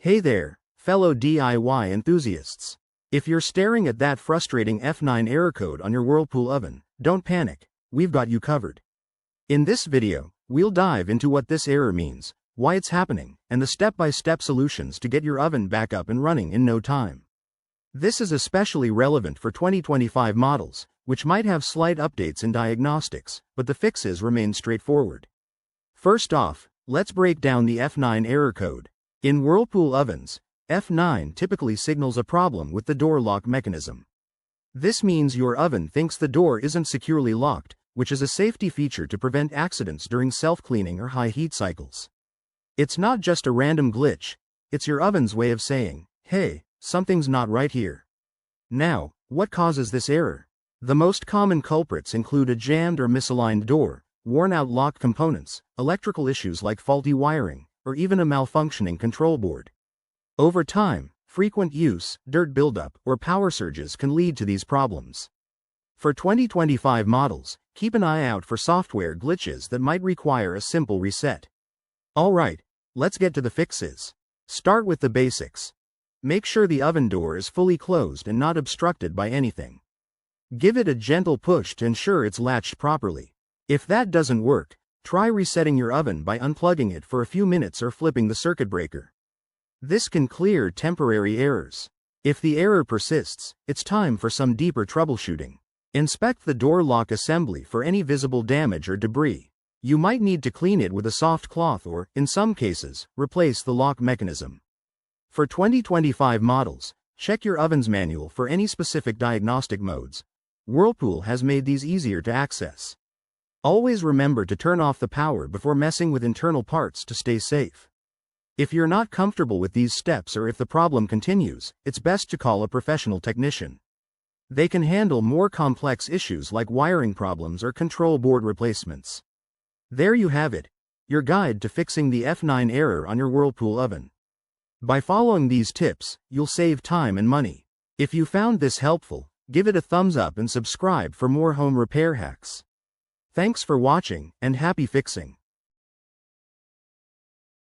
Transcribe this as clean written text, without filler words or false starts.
Hey there, fellow DIY enthusiasts. If you're staring at that frustrating F9 error code on your Whirlpool oven, don't panic, we've got you covered. In this video, we'll dive into what this error means, why it's happening, and the step-by-step solutions to get your oven back up and running in no time. This is especially relevant for 2025 models, which might have slight updates in diagnostics, but the fixes remain straightforward. First off, let's break down the F9 error code. In Whirlpool ovens, F9 typically signals a problem with the door lock mechanism. This means your oven thinks the door isn't securely locked, which is a safety feature to prevent accidents during self-cleaning or high heat cycles. It's not just a random glitch, it's your oven's way of saying, hey, something's not right here. Now, what causes this error? The most common culprits include a jammed or misaligned door, worn-out lock components, electrical issues like faulty wiring, or even a malfunctioning control board. Over time, frequent use, dirt buildup, or power surges can lead to these problems. For 2025 models, keep an eye out for software glitches that might require a simple reset. Alright, let's get to the fixes. Start with the basics. Make sure the oven door is fully closed and not obstructed by anything. Give it a gentle push to ensure it's latched properly. If that doesn't work, try resetting your oven by unplugging it for a few minutes or flipping the circuit breaker. This can clear temporary errors. If the error persists, it's time for some deeper troubleshooting. Inspect the door lock assembly for any visible damage or debris. You might need to clean it with a soft cloth or, in some cases, replace the lock mechanism. For 2025 models, check your oven's manual for any specific diagnostic modes. Whirlpool has made these easier to access. Always remember to turn off the power before messing with internal parts to stay safe. If you're not comfortable with these steps or if the problem continues, it's best to call a professional technician. They can handle more complex issues like wiring problems or control board replacements. There you have it, your guide to fixing the F9 error on your Whirlpool oven. By following these tips, you'll save time and money. If you found this helpful, give it a thumbs up and subscribe for more home repair hacks. Thanks for watching, and happy fixing.